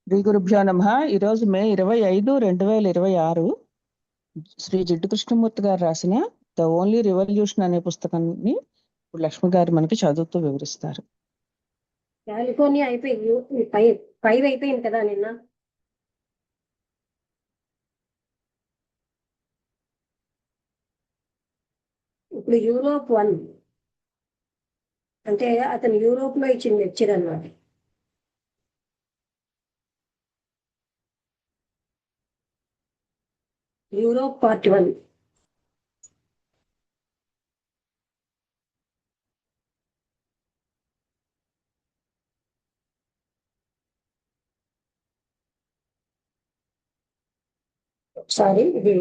శ్రీ గురుభ్యో నమః. ఈరోజు మే 25, 2026 శ్రీ జిడ్డు కృష్ణమూర్తి గారు రాసిన ద ఓన్లీ రివల్యూషన్ అనే పుస్తకాన్ని ఇప్పుడు లక్ష్మి గారు మనకి చదువుతూ వివరిస్తారు. కాలిఫోర్నియా అయిపోయింది, ఫైవ్ అయిపోయింది కదా నిన్న. ఇప్పుడు యూరోప్ 1 అంటే అతను యూరోప్ లో ఇచ్చిన లెక్చర్ అన్నమాట. Europe part 1. సారీ, ఇది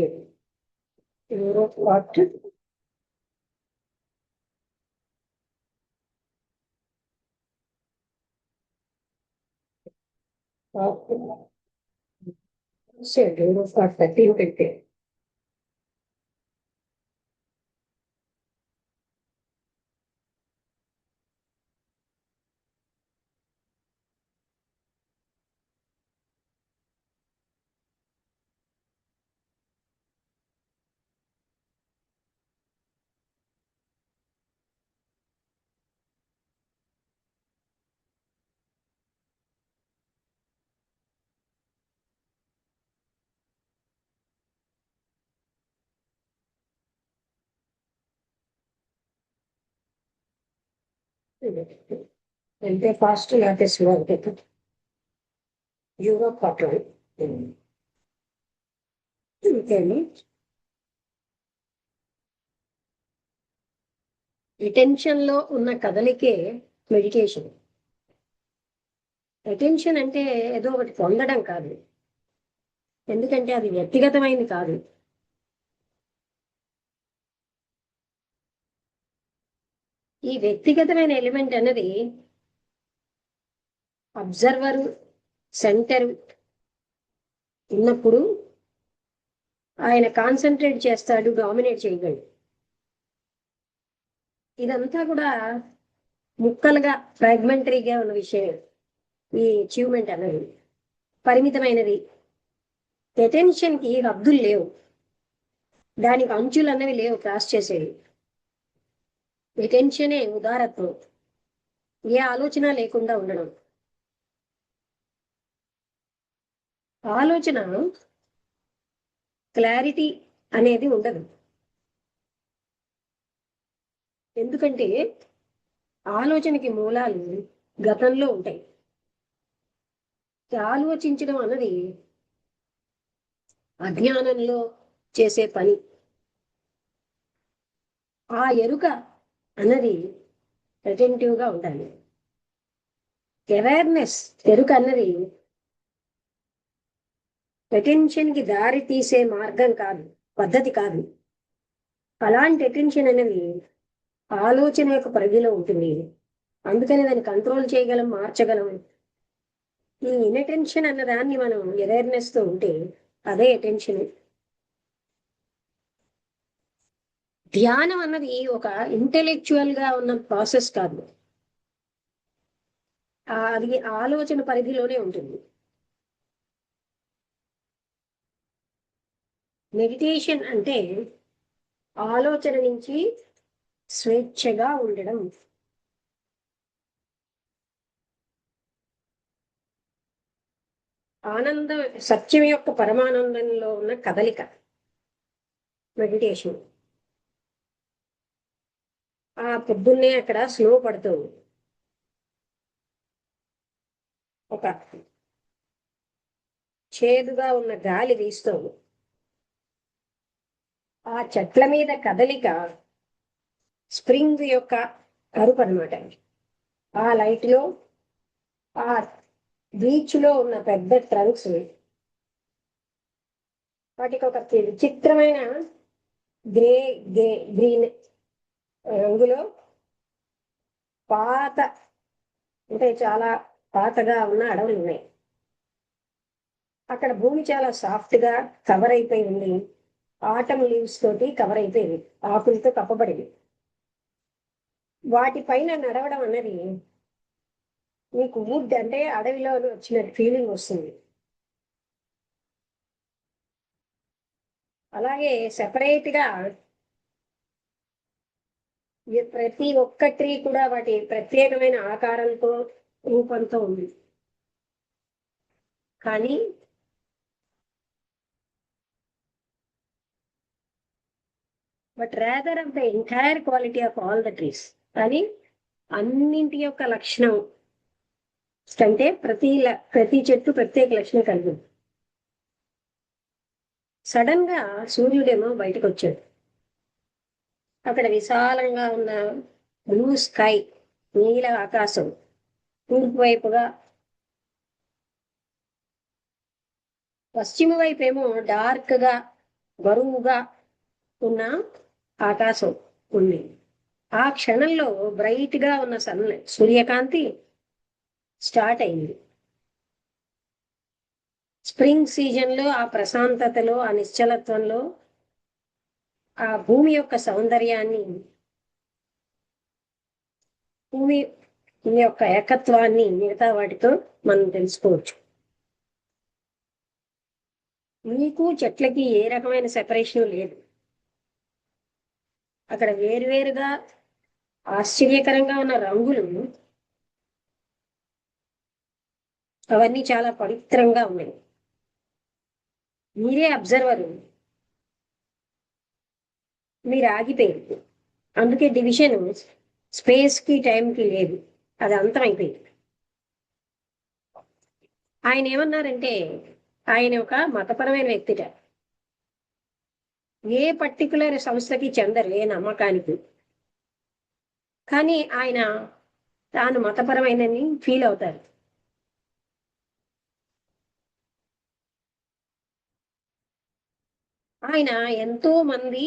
యూరోప్ పార్ట్ యూరోప్ పార్ట్ 13 పెట్టే. అంటే ఫాస్ట్ లేటెస్ట్ యూరోప్ పార్ట్ 1. ఇంకేమి అటెన్షన్ లో ఉన్న కదలికే మెడిటేషన్. అటెన్షన్ అంటే ఏదో ఒకటి పొందడం కాదు, ఎందుకంటే అది వ్యక్తిగతమైనది కాదు. ఈ వ్యక్తిగతమైన ఎలిమెంట్ అన్నది అబ్జర్వర్ సెంటర్ ఉన్నప్పుడు ఆయన కాన్సన్ట్రేట్ చేస్తాడు, డామినేట్ చేయగలడు. ఇదంతా కూడా ముక్కలుగా ఫ్రాగ్మెంటరీగా ఉన్న విషయం. ఈ అచీవ్మెంట్ అన్నది పరిమితమైనది. అటెన్షన్ కి హద్దులు లేవు, దానికి అంచులు అన్నవి లేవు క్రాస్ చేసేవి. అటెన్షనే ఉదారత్వం, ఏ ఆలోచన లేకుండా ఉండడం. ఆలోచన క్లారిటీ అనేది ఉండదు, ఎందుకంటే ఆలోచనకి మూలాలు గతంలో ఉంటాయి. ఆలోచించడం అన్నది అజ్ఞానంలో చేసే పని. ఆ ఎరుక అన్నది అటెంటివ్ గా ఉండాలి. అవేర్నెస్, ఎరుక అన్నది అటెన్షన్ కి దారి తీసే మార్గం కాదు, పద్ధతి కాదు. అలాంటి అటెన్షన్ అనేది ఆలోచన యొక్క పరిధిలో ఉంటుంది, అందుకని దాన్ని కంట్రోల్ చేయగలం, మార్చగలం. ఈ ఇన్అటెన్షన్ అన్న దాన్ని మనం అవేర్నెస్ తో ఉంటే అదే అటెన్షన్. ధ్యానం అన్నది ఒక ఇంటెలెక్చువల్ గా ఉన్న ప్రాసెస్ కాదు, అది ఆలోచన పరిధిలోనే ఉంటుంది. మెడిటేషన్ అంటే ఆలోచన నుంచి స్వేచ్ఛగా ఉండడం. ఆనందం, సత్యం యొక్క పరమానందంలో ఉన్న కదలిక మెడిటేషన్. ఆ పొద్దున్నే అక్కడ స్నో పడుతుంది, ఒక చేదుగా ఉన్న గాలి వీస్తుంది, ఆ చెట్ల మీద కదలిక స్ప్రింగ్ యొక్క అరుపు అనమాట. ఆ లైట్ లో ఆ బీచ్ లో ఉన్న పెద్ద ట్రంక్స్, వాటికి ఒక విచిత్రమైన గ్రీన్ రంగులో పాత, అంటే చాలా పాతగా ఉన్న అడవులు ఉన్నాయి. అక్కడ భూమి చాలా సాఫ్ట్ గా కవర్ అయిపోయి ఉంది, ఆటమ్ లీవ్స్ తోటి కవర్ అయిపోయింది, ఆకులతో కప్పబడింది. వాటిపైన నడవడం అన్నది మీకు వుడ్ అంటే అడవిలో వచ్చిన ఫీలింగ్ వస్తుంది. అలాగే సెపరేట్ గా ప్రతి ఒక్క ట్రీ కూడా వాటి ప్రత్యేకమైన ఆకారంతో రూపంతో ఉంది. కానీ but rather of the entire quality of all the trees, కానీ అన్నింటి యొక్క లక్షణం కంటే ప్రతి చెట్టు ప్రత్యేక లక్షణం కలిగి ఉంది. సడన్ గా సూర్యుడేమో బయటకు వచ్చాడు. అక్కడ విశాలంగా ఉన్న బ్లూ స్కై, నీల ఆకాశం, తూర్పు వైపుగా, పశ్చిమ వైపు ఏమో డార్క్ గా బరువుగా ఉన్న ఆకాశం ఉంది. ఆ క్షణంలో బ్రైట్ గా ఉన్న సూర్యకాంతి స్టార్ట్ అయింది. స్ప్రింగ్ సీజన్ లో ఆ ప్రశాంతతలో, ఆ నిశ్చలత్వంలో, ఆ భూమి యొక్క సౌందర్యాన్ని, భూమి యొక్క ఏకత్వాన్ని మిగతా వాటితో మనం తెలుసుకోవచ్చు. మీకు చెట్లకి ఏ రకమైన సెపరేషన్ లేదు. అక్కడ వేరువేరుగా ఆశ్చర్యకరంగా ఉన్న రంగులు అవన్నీ చాలా పవిత్రంగా ఉన్నాయి. మీరే అబ్జర్వరు, మీరు ఆగిపోయింది. అందుకే డివిజన్ స్పేస్ కి టైంకి లేదు, అది అంతం అయిపోయింది. ఆయన ఏమన్నారంటే, ఆయన ఒక మతపరమైన వ్యక్తిట. ఏ పర్టికులర్ సంస్థకి చెందరు, ఏ నమ్మకానికి. కానీ ఆయన తాను మతపరమైనని ఫీల్ అవుతారు. ఆయన ఎంతో మంది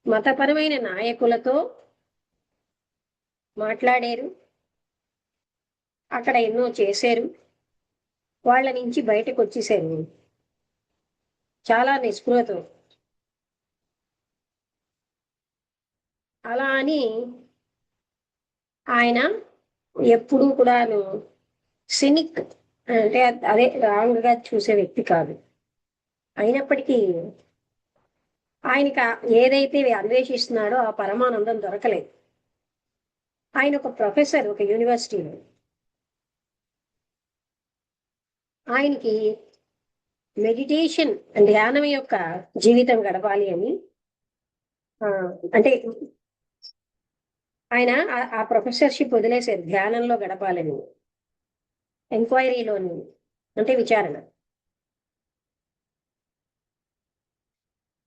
మతపరమైన నాయకులతో మాట్లాడారు, అక్కడ ఎన్నో చేశారు, వాళ్ళ నుంచి బయటకు వచ్చేసారు చాలా నిస్పృహతో. అలా అని ఆయన ఎప్పుడూ కూడాను సినిక్ అంటే అదే రాంగ్ గా చూసే వ్యక్తి కాదు. అయినప్పటికీ ఆయనకి ఏదైతే అన్వేషిస్తున్నాడో ఆ పరమానందం దొరకలేదు. ఆయన ఒక ప్రొఫెసర్ ఒక యూనివర్సిటీలో. ఆయనకి మెడిటేషన్, ధ్యానం యొక్క జీవితం గడపాలి అని, అంటే ఆయన ఆ ప్రొఫెసర్షిప్ వదిలేశారు ధ్యానంలో గడపాలని, ఎంక్వైరీలోని, అంటే విచారణ.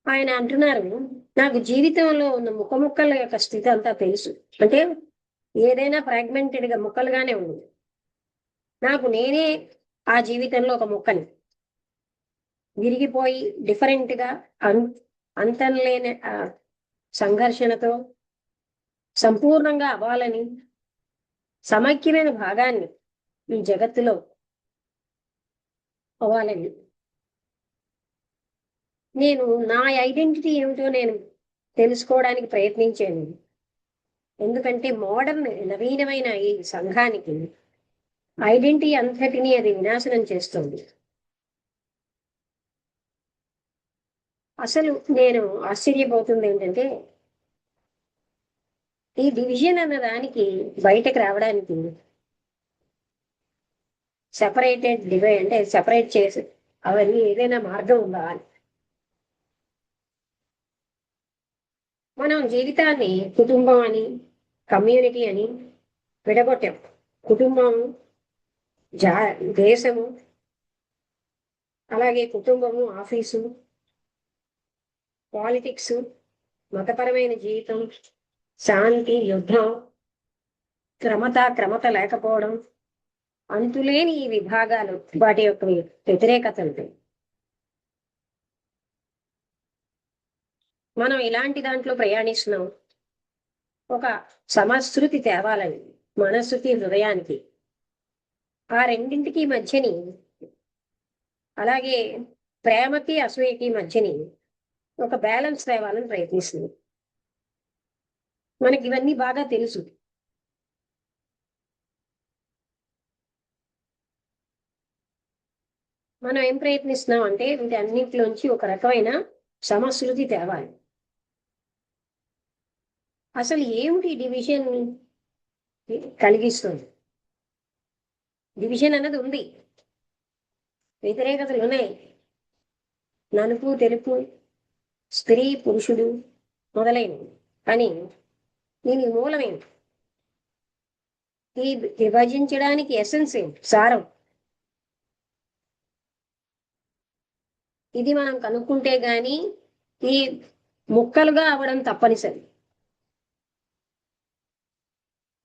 ఆయన అంటున్నారు, నాకు జీవితంలో ఉన్న ముక్కల యొక్క స్థితి అంతా తెలుసు. అంటే ఏదైనా ఫ్రాగ్మెంటెడ్ గా ముక్కలుగానే ఉంది. నాకు నేనే ఆ జీవితంలో ఒక ముక్కని, విరిగిపోయి డిఫరెంట్ గా అంతం లేని సంఘర్షణతో సంపూర్ణంగా అవ్వాలని, సమైక్యమైన భాగాన్ని ఈ జగత్తులో అవ్వాలని, నేను నా ఐడెంటిటీ ఏమిటో నేను తెలుసుకోవడానికి ప్రయత్నించాను. ఎందుకంటే మోడర్న్ నవీనమైన ఈ సంఘానికి ఐడెంటిటీ అంతటినీ అది వినాశనం చేస్తుంది. అసలు నేను ఆశ్చర్యపోతుంది ఏంటంటే, ఈ డివిజన్ అన్న దానికి బయటకు రావడానికి సెపరేటెడ్ డివైడ్ అంటే సెపరేట్ చేసి అవన్నీ ఏదైనా మార్గం ఉందా అని. మనం జీవితాన్ని కుటుంబం అని, కమ్యూనిటీ అని విడగొట్టాం. కుటుంబం, దేశము, అలాగే కుటుంబము, ఆఫీసు, పాలిటిక్స్, మతపరమైన జీవితం, శాంతి, యుద్ధం, క్రమత లేకపోవడం, అంతులేని ఈ విభాగాలు, వాటి యొక్క వ్యతిరేకతలు. మనం ఇలాంటి దాంట్లో ప్రయాణిస్తున్నాం. ఒక సమశృతి తేవాలని మనస్సుకి, హృదయానికి, ఆ రెండింటికి మధ్యని, అలాగే ప్రేమకి అసూయకి మధ్యని ఒక బ్యాలెన్స్ తేవాలని ప్రయత్నిస్తుంది. మనకి ఇవన్నీ బాగా తెలుసు. మనం ఏం ప్రయత్నిస్తున్నాం అంటే వీటి అన్నింటిలోంచి ఒక రకమైన సమశృతి తేవాలి. అసలు ఏమిటి డివిజన్ కలిగిస్తుంది? డివిజన్ అన్నది ఉంది, వ్యతిరేకతలు ఉన్నాయి, నలుపు తెలుపు, స్త్రీ పురుషుడు మొదలైనవి. కానీ దీనికి మూలమేంటి? ఈ విభజించడానికి ఎసెన్స్ ఏంటి, సారం? ఇది మనం కనుక్కుంటే గాని ఈ ముక్కలుగా అవడం తప్పనిసరి.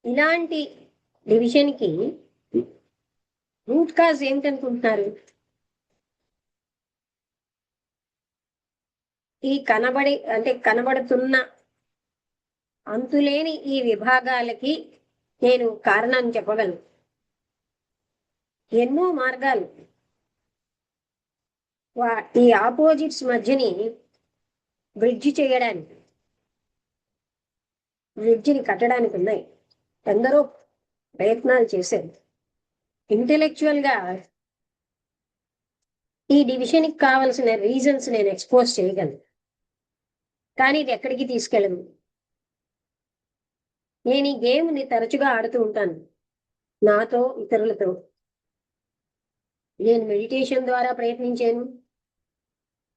ఇలాంటి డివిజన్ కి రూట్ కాజ్ ఏమిటనుకుంటున్నారు? ఈ కనబడుతున్న అంతులేని ఈ విభాగాలకి నేను కారణాన్ని చెప్పగలను. ఎన్నో మార్గాలు ఈ ఆపోజిట్స్ మధ్యని బ్రిడ్జి చేయడానికి, బ్రిడ్జిని కట్టడానికి ఉన్నాయి. ఎందరో ప్రయత్నాలు చేశారు. ఇంటెలెక్చువల్ గా ఈ డివిజన్ కి కావలసిన రీజన్స్ నేను ఎక్స్పోజ్ చేయగలను, కానీ ఇది ఎక్కడికి తీసుకెళ్ళను. నేను ఈ గేమ్ని తరచుగా ఆడుతూ ఉంటాను నాతో, ఇతరులతో. నేను మెడిటేషన్ ద్వారా ప్రయత్నించాను,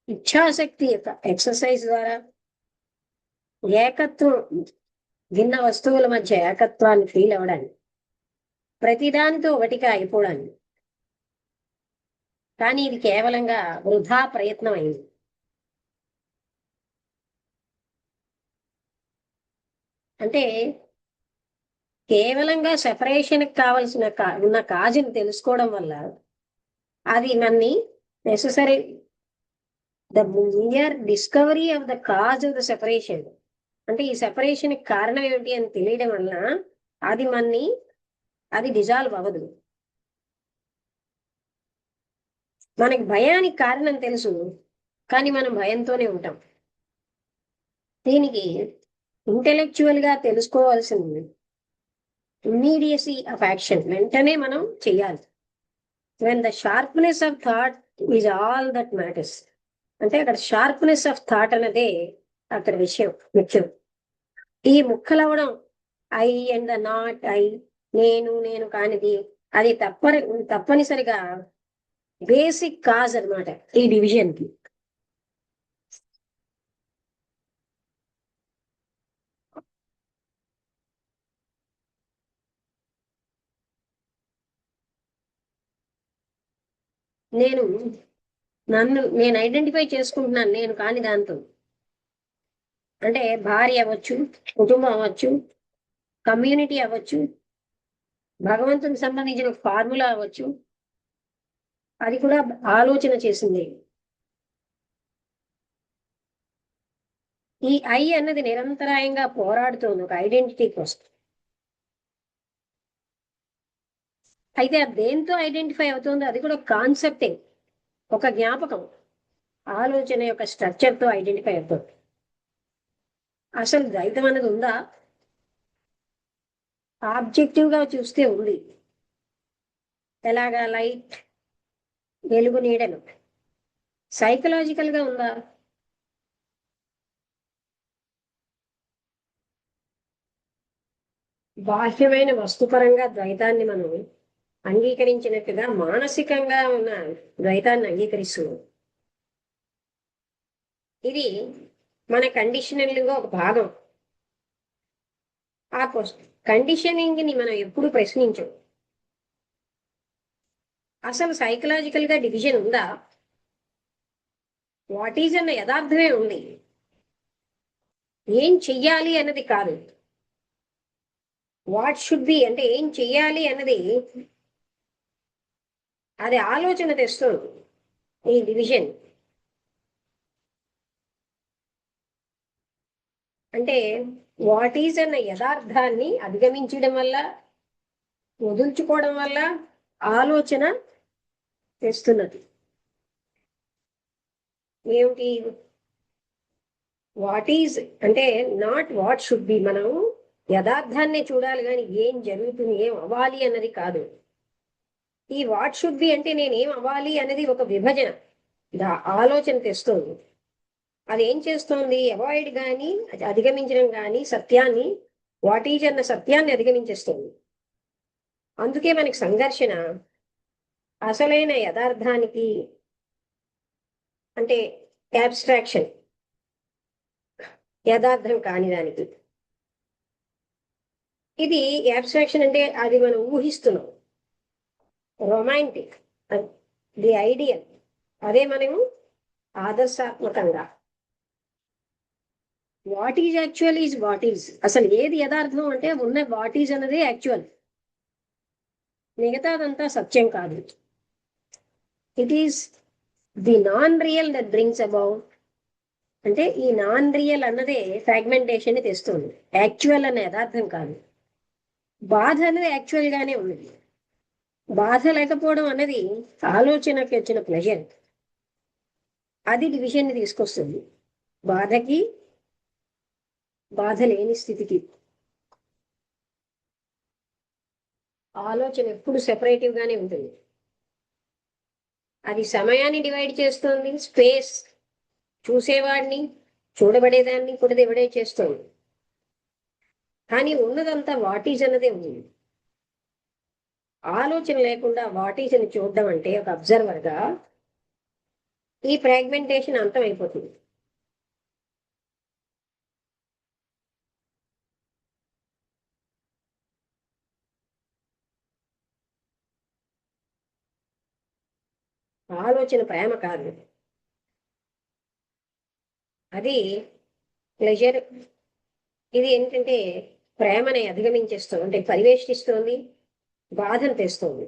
ఇచ్ఛాశక్తి యొక్క ఎక్సర్సైజ్ ద్వారా, ఏకత్వం, భిన్న వస్తువుల మధ్య ఏకత్వాన్ని ఫీల్ అవ్వడానికి, ప్రతిదానితో ఒకటిగా అయిపోవడానికి. కానీ ఇది కేవలంగా వృధా ప్రయత్నం అయింది. అంటే కేవలంగా సెపరేషన్ కావలసిన ఉన్న కాజుని తెలుసుకోవడం వల్ల అది నన్ను necessary the mere discovery of the cause of the separation, అంటే ఈ సెపరేషన్ కారణం ఏమిటి అని తెలియడం వల్ల అది డిజాల్వ్ అవ్వదు. మనకి భయానికి కారణం తెలుసు, కానీ మనం భయంతోనే ఉంటాం. దీనికి ఇంటెలెక్చువల్ గా తెలుసుకోవాల్సింది ఇమ్మీడియసీ ఆఫ్ యాక్షన్, వెంటనే మనం చెయ్యాలి. When the sharpness of thought is all that matters. అంటే అక్కడ షార్ప్నెస్ ఆఫ్ థాట్ అన్నదే అక్కడ ముఖ్యం. ఈ ముక్కలవడం I and the not I, నేను కానిది, అది తప్పనిసరిగా బేసిక్ కాజ్ అన్నమాట ఈ డివిజన్ కి. నేను ఐడెంటిఫై చేసుకుంటున్నాను నేను కాని దాంతో. అంటే భార్య అవ్వచ్చు, కుటుంబం అవ్వచ్చు, కమ్యూనిటీ అవ్వచ్చు, భగవంతునికి సంబంధించిన ఫార్ములా అవ్వచ్చు, అది కూడా ఆలోచన చేసింది. ఈ ఐ అన్నది నిరంతరాయంగా పోరాడుతోంది ఒక ఐడెంటిటీ కోసం. అయితే అది దేంతో ఐడెంటిఫై అవుతుందో అది కూడా కాన్సెప్టే, ఒక జ్ఞాపకం, ఆలోచన యొక్క స్ట్రక్చర్తో ఐడెంటిఫై అవుతుంది. అసలు ద్వైతం అన్నది ఉందా? ఆబ్జెక్టివ్ గా చూస్తే ఉంది. ఎలాగా? లైట్, వెలుగు, నీడలు. సైకలాజికల్ గా ఉందా? బాహ్యమైన వస్తుపరంగా ద్వైతాన్ని మనం అంగీకరించినట్టుగా మానసికంగా ఉన్న ద్వైతాన్ని అంగీకరిస్తున్నాం. ఇది మన కండిషనింగ్ ఒక భాగం. ఆ కండిషనింగ్ ని మనం ఎప్పుడు ప్రశ్నించం. అసలు సైకలాజికల్ గా డివిజన్ ఉందా? వాట్ ఈజ్ అన్న యథార్థమే ఉంది. ఏం చెయ్యాలి అన్నది కాదు, వాట్ షుడ్ బి అంటే ఏం చెయ్యాలి అన్నది అది ఆలోచన తెస్తుంది ఈ డివిజన్. అంటే వాట్ ఈజ్ అన్న యథార్థాన్ని అధిగమించడం వల్ల, వదుల్చుకోవడం వల్ల ఆలోచన తెస్తున్నది. ఏమిటి? వాట్ ఈజ్ అంటే నాట్ వాట్ షుడ్ బి. మనం యథార్థాన్నే చూడాలి కానీ ఏం జరుగుతుంది, ఏం అవ్వాలి అన్నది కాదు. ఈ వాట్ షుడ్ బి అంటే నేనేం అవ్వాలి అనేది ఒక విభజన, ఆలోచన తెస్తుంది. అది ఏం చేస్తోంది? అవాయిడ్ కానీ అధిగమించడం కానీ సత్యాన్ని, వాట్ ఈజ్ అన్న సత్యాన్ని అధిగమించేస్తుంది. అందుకే మనకి సంఘర్షణ అసలైన యథార్థానికి, అంటే యాబ్స్ట్రాక్షన్, యథార్థం కాని దానికి. ఇది యాబ్స్ట్రాక్షన్ అంటే అది మనం ఊహిస్తున్నాం, రొమాంటిక్, ది ఐడియల్. అదే మనము ఆదర్శాత్మకంగా. What is actual is what is. అసలు ఏది యథార్థం అంటే ఉన్న వాట్ ఈజ్ అన్నదే యాక్చువల్, మిగతాదంతా సత్యం కాదు. It is the non real that brings about. అంటే ఈ నాన్ రియల్ అన్నదే ఫ్రాగ్మెంటేషన్ ని తెస్తుంది, యాక్చువల్ అన్న యథార్థం కాదు. బాధ అనేది యాక్చువల్ గానే ఉన్నది. బాధ లేకపోవడం అన్నది ఆలోచనకి వచ్చిన ప్లెజర్, అది డివిజన్ ని తీసుకొస్తుంది. బాధకి బాధ లేని స్థితికి ఆలోచన ఎప్పుడు సెపరేటివ్ గానే ఉంటుంది. అది సమయాన్ని డివైడ్ చేస్తుంది, స్పేస్, చూసేవాడిని, చూడబడేదాన్ని కూడా డివైడ్ చేస్తుంది. కానీ ఉన్నదంతా వాటీజ్ అన్నదే ఉంది. ఆలోచన లేకుండా వాటీజ్ అని చూడడం అంటే ఒక అబ్జర్వర్ గా ఈ ఫ్రాగ్మెంటేషన్ అంతం అయిపోతుంది. ఆలోచన ప్రేమ కాదు, అది ప్లెజర్. ఇది ఏంటంటే ప్రేమని అధిగమించేస్తుంది, అంటే పరివేష్టిస్తోంది, బాధను తెస్తోంది.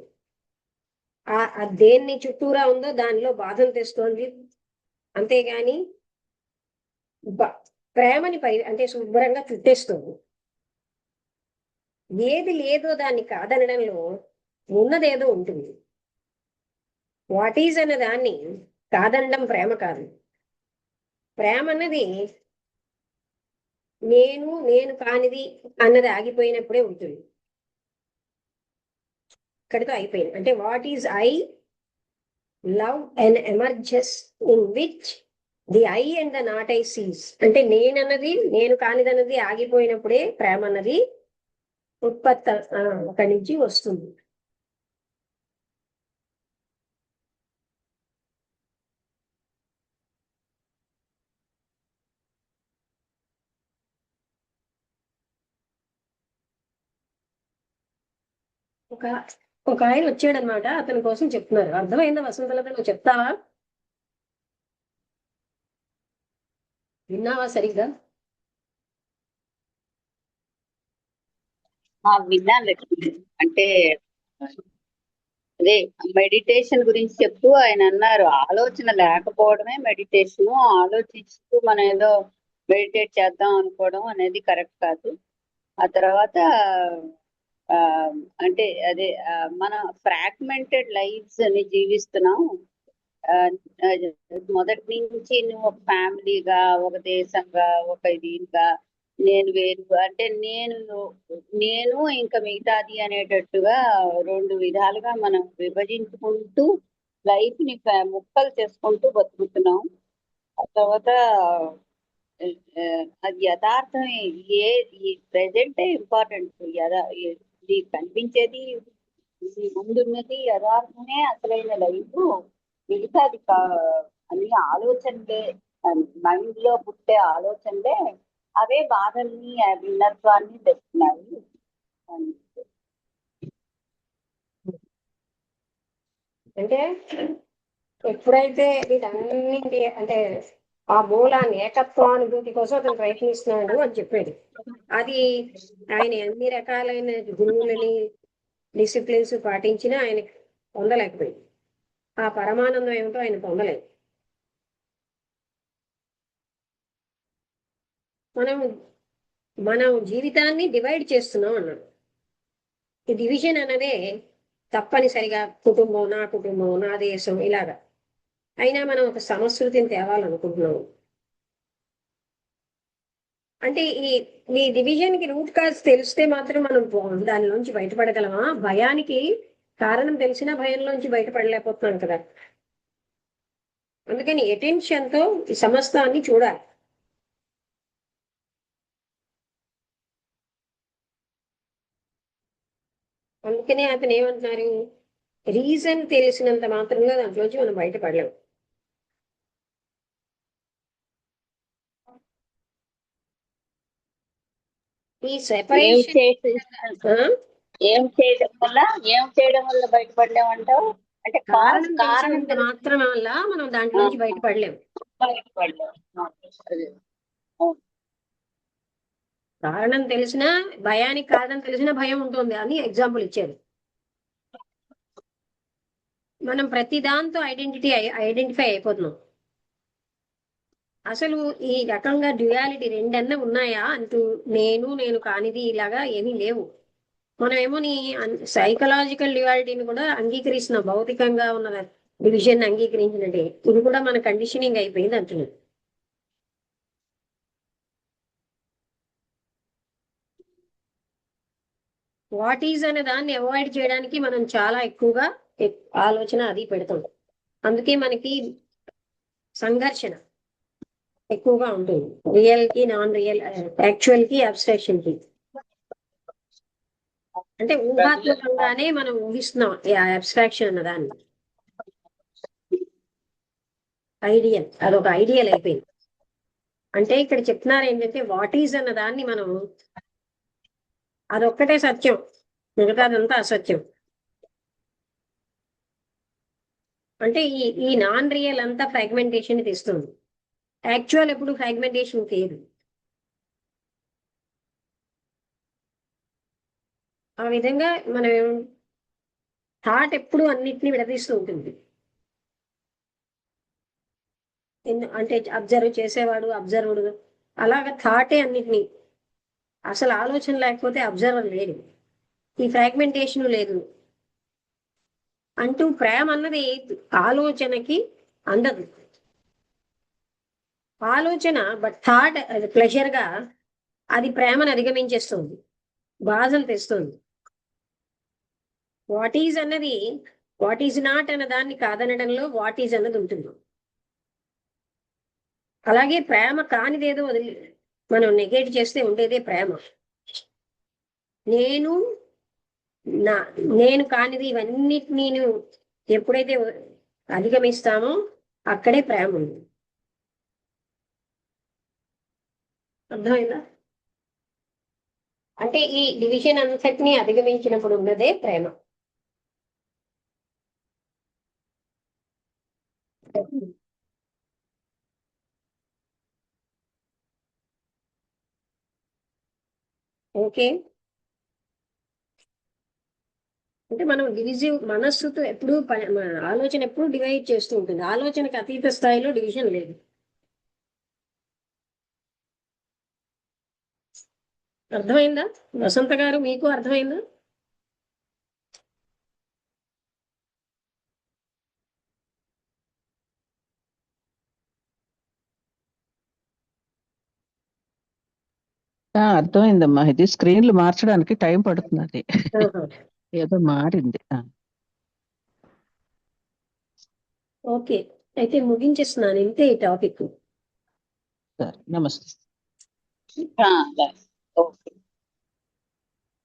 ఆ దేన్ని చుట్టూరా ఉందో దానిలో బాధను తెస్తోంది. అంతేగాని ప్రేమని అంటే శుభ్రంగా చుట్టేస్తుంది. ఏది లేదో దాన్ని కాదనడంలో ఉన్నదేదో ఉంటుంది. వాట్ ఈజ్ అన్న దాన్ని కాదనడం ప్రేమ కాదు. ప్రేమ అన్నది నేను కానిది అన్నది ఆగిపోయినప్పుడే ఉంటుంది. ఇక్కడితో అయిపోయింది. అంటే what is I, love and emerges in which the I and the not I sees. అంటే నేనన్నది నేను కానిదన్నది ఆగిపోయినప్పుడే ప్రేమ అన్నది ఉత్పత్తి అక్కడి నుంచి వస్తుంది. ఒక ఆయన వచ్చాడనమాట, అతని కోసం చెప్తున్నారు. అర్థమైందా వసంతలత? నువ్వు చెప్తావా? విన్నావా సరిగ్గా? విన్నాను లక్ష్మి. అంటే అదే మెడిటేషన్ గురించి చెప్తూ ఆయన అన్నారు, ఆలోచన లేకపోవడమే మెడిటేషన్, ఆలోచిస్తూ మనం ఏదో మెడిటేట్ చేద్దాం అనుకోవడం అనేది కరెక్ట్ కాదు. ఆ తర్వాత అంటే అదే మన ఫ్రాగ్మెంటెడ్ లైఫ్స్ ని జీవిస్తున్నాం. మొదటి నుంచి నువ్వు ఒక ఫ్యామిలీగా, ఒక దేశంగా, ఒక ఇదిగా, నేను వేరు అంటే నేను ఇంకా మిగతాది అనేటట్టుగా రెండు విధాలుగా మనం విభజించుకుంటూ లైఫ్ ని ముక్కలు చేసుకుంటూ బతుకుతున్నాం. ఆ తర్వాత అది యథార్థం ఈ ప్రెసెంటే ఇంపార్టెంట్. ఇది కనిపించేది, ముందున్నది యథార్థమే అసలైన లైఫ్. మిగతాది అన్ని ఆలోచనలే, మైండ్ లో పుట్టే ఆలోచనలే అవే బాధల్ని భిన్నత్వాన్ని తెస్తున్నాయి. అంటే ఎప్పుడైతే వీటన్నింటి అంటే ఆ మూలాన్ని, ఏకత్వానుభూతి కోసం అతను ప్రయత్నిస్తున్నాడు అని చెప్పాడు. అది ఆయన ఎన్ని రకాలైన గురువులని, డిసిప్లిన్స్ పాటించినా ఆయన పొందలేకపోయింది. ఆ పరమానందం ఏమిటో ఆయన పొందలేదు. మనం జీవితాన్ని డివైడ్ చేస్తున్నాం అన్నాడు. ఈ డివిజన్ అన్నదే తప్పనిసరిగా కుటుంబం, నా దేశం ఇలాగా. అయినా మనం ఒక సమశ్రుతిని తేవాలనుకుంటున్నాము. అంటే ఈ డివిజన్ కి రూట్ కాజ్ తెలిస్తే మాత్రం మనం దాని నుంచి బయటపడగలమా? భయానికి కారణం తెలిసినా భయంలోంచి బయటపడలేకపోతున్నాం కదా. అందుకని అటెన్షన్ తో ఈ సమస్తాన్ని చూడాలి. అందుకనే అతను ఏమంటున్నారు, రీజన్ తెలిసినంత మాత్రంగా దాంట్లోంచి మనం బయటపడలేము. ఈ ఏం సెపరేషన్ చేయడం వల్ల బయటపడలేమంటావు? అంటే కారణం కారణం తెలిసినంత మాత్రం వల్ల మనం దాంట్లోంచి బయటపడలేము. కారణం తెలిసినా, భయానికి కారణం తెలిసినా భయం ఉంటుంది అని ఎగ్జాంపుల్ ఇచ్చారు. మనం ప్రతి దాంతో ఐడెంటిఫై అయిపోతున్నాం. అసలు ఈ రకంగా డ్యుయాలిటీ రెండన్నా ఉన్నాయా అంటూ నేను కానిది ఇలాగా ఏమీ లేవు. మనమేమో నీ సైకలాజికల్ డ్యుయాలిటీని కూడా అంగీకరిస్తున్నాం, భౌతికంగా ఉన్న డివిజన్ అంగీకరించినట్టే. ఇది కూడా మన కండిషనింగ్ అయిపోయింది అంటున్నాడు. వాట్ ఈజ్ అనే దాన్ని అవాయిడ్ చేయడానికి మనం చాలా ఎక్కువగా ఆలోచన అది పెడతాం. అందుకే మనకి సంఘర్షణ ఎక్కువగా ఉంటుంది, రియల్ కి నాన్ రియల్, యాక్చువల్ కి అబ్స్ట్రాక్షన్ కి. అంటే ఊహాత్మకంగానే మనం ఊహిస్తున్నాం అబ్స్ట్రాక్షన్ అన్నదాన్ని. ఐడియల్, అదొక ఐడియల్ అయిపోయింది. అంటే ఇక్కడ చెప్తున్నారు ఏంటంటే వాట్ ఈజ్ అన్న దాన్ని మనం, అదొక్కటే సత్యం, మిగతాదంతా అసత్యం. అంటే ఈ నాన్ రియల్ అంతా ఫ్రాగ్మెంటేషన్ తెస్తుంది, యాక్చువల్ ఎప్పుడు ఫ్రాగ్మెంటేషన్ లేదు. ఆ విధంగా మనం థాట్ ఎప్పుడు అన్నిటినీ విడదీస్తూ ఉంటుంది. అంటే అబ్జర్వ్ చేసేవాడు, అబ్జర్వుడు, అలాగ థాటే అన్నిటినీ. అసలు ఆలోచన లేకపోతే అబ్జర్వర్ లేడు, ఈ ఫ్రాగ్మెంటేషన్ లేదు. అంటూ ప్రేమ అన్నది ఆలోచనకి అందదు. ఆలోచన బట్ థాట్ అది ప్లెజర్ గా అది ప్రేమను అధిగమించేస్తుంది, బాధలు తెస్తుంది. వాట్ ఈజ్ అన్నది వాట్ ఈజ్ నాట్ అన్న దాన్ని కాదనడంలో వాట్ ఈజ్ అన్నది ఉంటుంది. అలాగే ప్రేమ కానిదేదో వదిలి మనం నెగేట్ చేస్తే ఉండేదే ప్రేమ. నేను కానిది ఇవన్నిటినీ ఎప్పుడైతే అధిగమిస్తామో అక్కడే ప్రేమ ఉంది. అర్థమైందా? అంటే ఈ డివిజన్ అంతటిని అధిగమించినప్పుడు ఉన్నదే ప్రేమ. ఓకే, అంటే మనం డివిజివ్ మనస్సుతో ఎప్పుడు ఆలోచన ఎప్పుడు డివైడ్ చేస్తూ ఉంటుంది. ఆలోచనకు అతీత స్థాయిలో డివిజన్ లేదు. అర్థమైందా వసంత గారు, మీకు అర్థమైందా? అర్థమైందమ్మా. ఇది స్క్రీన్లు మార్చడానికి టైం పడుతుంది, ఏదో మారింది. ఓకే, అయితే ముగించేస్తున్నాను, ఇంతే ఈ టాపిక్. సరే, నమస్తే. ఓకే.